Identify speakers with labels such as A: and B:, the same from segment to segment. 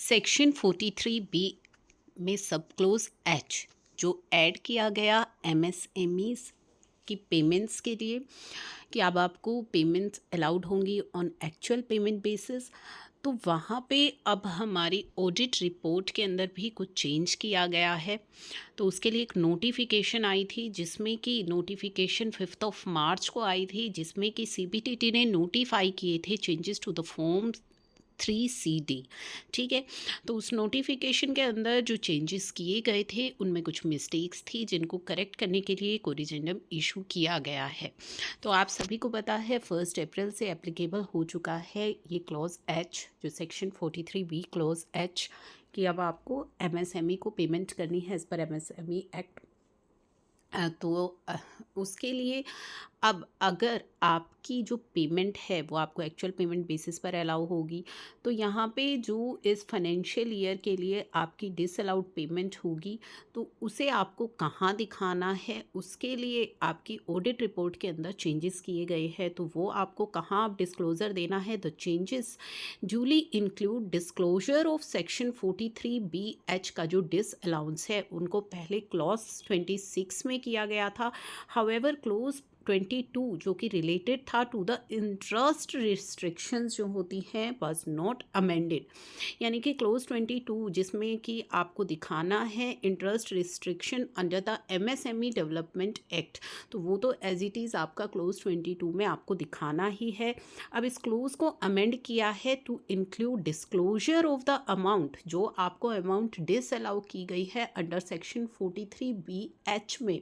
A: Section 43B में सब close H जो ऐड किया गया एमएसएमईज की पेमेंट्स के लिए कि अब आपको पेमेंट्स अलाउड होंगी ऑन एक्चुअल पेमेंट बेसिस, तो वहाँ पे अब हमारी ऑडिट रिपोर्ट के अंदर भी कुछ चेंज किया गया है। तो उसके लिए एक नोटिफिकेशन आई थी, जिसमें कि नोटिफिकेशन 5 मार्च को आई थी, जिसमें कि सीबीटीटी ने नोटिफाई किए थे changes to the form 3CD। ठीक है, तो उस नोटिफिकेशन के अंदर जो चेंजेस किए गए थे उनमें कुछ मिस्टेक्स थी, जिनको करेक्ट करने के लिए एक ओरिजिनम इशू किया गया है। तो आप सभी को पता है 1 अप्रैल से एप्लीकेबल हो चुका है ये क्लॉज एच, जो सेक्शन 43B क्लॉज एच, कि अब आपको एमएसएमई को पेमेंट करनी है एज़ पर एमएसएमई एक्ट। तो उसके लिए अब अगर आपकी जो पेमेंट है वो आपको एक्चुअल पेमेंट बेसिस पर अलाउ होगी, तो यहाँ पे जो इस फाइनेंशियल ईयर के लिए आपकी डिसअलाउड पेमेंट होगी, तो उसे आपको कहाँ दिखाना है, उसके लिए आपकी ऑडिट रिपोर्ट के अंदर चेंजेस किए गए हैं। तो वो आपको कहाँ आप डिस्क्लोज़र देना है। The changes duly include disclosure of section 43BH का जो डिसअलाउंस है उनको पहले क्लॉज 26 में किया गया था। हाउएवर क्लॉज 22 जो कि रिलेटेड था टू द इंटरेस्ट रिस्ट्रिक्शंस जो होती हैं वाज नॉट अमेंडेड, यानी कि क्लोज 22 जिसमें कि आपको दिखाना है interest restriction under the MSME development act, तो वो तो एज इट इज़ आपका क्लोज 22 में आपको दिखाना ही है। अब इस क्लोज को अमेंड किया है to include disclosure of the amount, जो आपको अमाउंट डिसअलाउ की गई है अंडर सेक्शन 43BH में,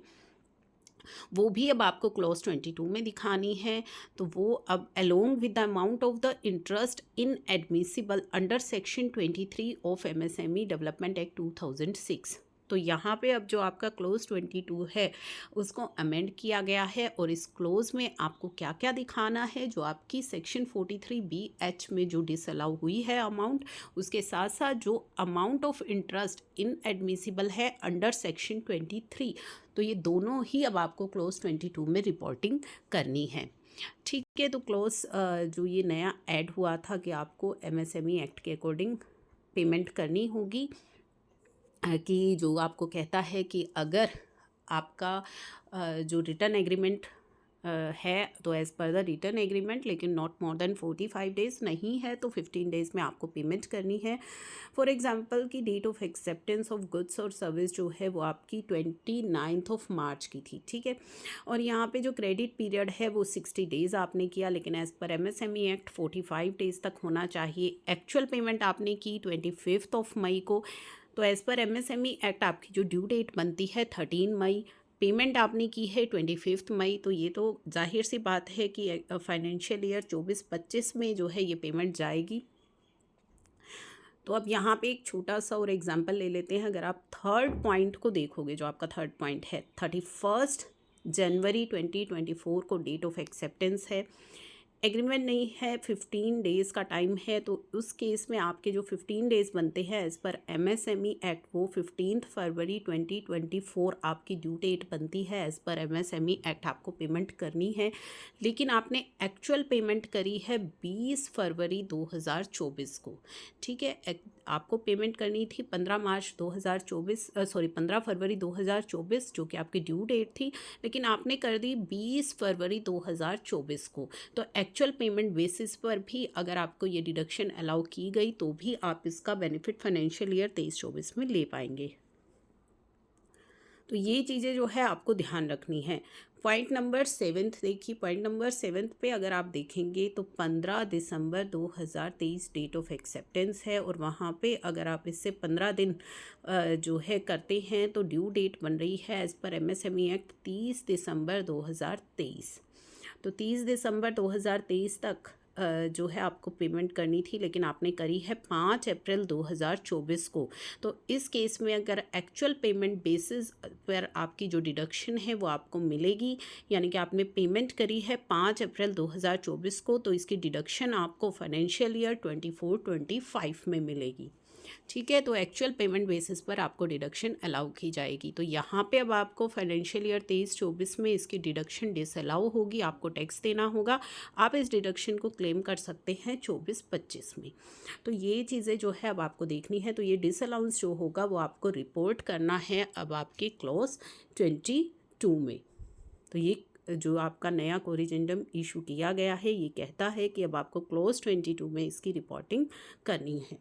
A: वो भी अब आपको क्लॉज 22 में दिखानी है। तो वो अब along with the amount of the interest in admissible under section 23 of MSME development act 2006। तो यहाँ पे अब जो आपका क्लोज 22 है उसको अमेंड किया गया है, और इस क्लोज में आपको क्या क्या दिखाना है, जो आपकी सेक्शन 43BH में जो डिसअलाउ हुई है अमाउंट, उसके साथ साथ जो amount of interest in admissible है अंडर सेक्शन 23, तो ये दोनों ही अब आपको क्लोज 22 में रिपोर्टिंग करनी है। ठीक है, तो क्लोज जो ये नया ऐड हुआ था कि आपको एमएसएमई एक्ट के अकॉर्डिंग पेमेंट करनी होगी, कि जो आपको कहता है कि अगर आपका जो रिटर्न एग्रीमेंट है तो as per the return agreement, लेकिन नॉट मोर देन 45 डेज़ नहीं है तो 15 डेज़ में आपको पेमेंट करनी है। फॉर एग्जांपल की date of acceptance of goods और सर्विस जो है वो आपकी 29 मार्च की थी। ठीक है, और यहाँ पे जो क्रेडिट पीरियड है वो 60 डेज़ आपने किया, लेकिन as per MSME act 45 days तक होना चाहिए। एक्चुअल पेमेंट आपने की 25 मई को, तो एज़ पर एमएसएमई एक्ट आपकी जो ड्यू डेट बनती है 13 मई, पेमेंट आपने की है 25 मई, तो ये तो जाहिर सी बात है कि फाइनेंशियल ईयर 24-25 में जो है ये पेमेंट जाएगी। तो अब यहाँ पे एक छोटा सा और एग्जांपल ले लेते हैं। अगर आप थर्ड पॉइंट को देखोगे, जो आपका थर्ड पॉइंट है 31 जनवरी 2024 को डेट ऑफ एक्सेप्टेंस है, एग्रीमेंट नहीं है, 15 डेज़ का टाइम है, तो उस केस में आपके जो 15 डेज़ बनते हैं एज़ पर एमएसएमई एक्ट, वो 15 फरवरी 2024 आपकी ड्यू डेट बनती है। एज़ पर एमएसएमई एक्ट आपको पेमेंट करनी है, लेकिन आपने एक्चुअल पेमेंट करी है 20 फरवरी 2024 को। ठीक है, आपको पेमेंट करनी थी 15 फरवरी 2024 जो कि आपकी ड्यू डेट थी, लेकिन आपने कर दी 20 फरवरी 2024 को। तो एक्चुअल पेमेंट बेसिस पर भी अगर आपको ये डिडक्शन अलाउ की गई तो भी आप इसका बेनिफिट फाइनेंशियल ईयर 23-24 में ले पाएंगे। तो ये चीज़ें जो है आपको ध्यान रखनी है। पॉइंट नंबर 7 देखिए, पॉइंट नंबर 7 पे अगर आप देखेंगे तो 15 दिसंबर 2023 डेट ऑफ एक्सेप्टेंस है, और वहाँ पे अगर आप इससे 15 दिन जो है करते हैं तो ड्यू डेट बन रही है एज़ पर एमएसएमई एक्ट 30 दिसंबर 2023। तो 30 दिसंबर 2023 तक जो है आपको पेमेंट करनी थी, लेकिन आपने करी है 5 अप्रैल 2024 को। तो इस केस में अगर एक्चुअल पेमेंट बेसिस पर आपकी जो डिडक्शन है वो आपको मिलेगी, यानी कि आपने पेमेंट करी है 5 अप्रैल 2024 को, तो इसकी डिडक्शन आपको फाइनेंशियल ईयर 24-25 में मिलेगी। ठीक है, तो एक्चुअल पेमेंट बेसिस पर आपको डिडक्शन अलाउ की जाएगी। तो यहाँ पे अब आपको फाइनेंशियल ईयर 23-24 में इसकी डिडक्शन डिसअलाउ होगी, आपको टैक्स देना होगा। आप इस डिडक्शन को क्लेम कर सकते हैं 24-25 में। तो ये चीज़ें जो है अब आपको देखनी है। तो ये डिसअलाउंस जो होगा वो आपको रिपोर्ट करना है अब आपके क्लॉज 22 में। तो ये जो आपका नया कोरिजेंडम इशू किया गया है ये कहता है कि अब आपको क्लॉज 22 में इसकी रिपोर्टिंग करनी है।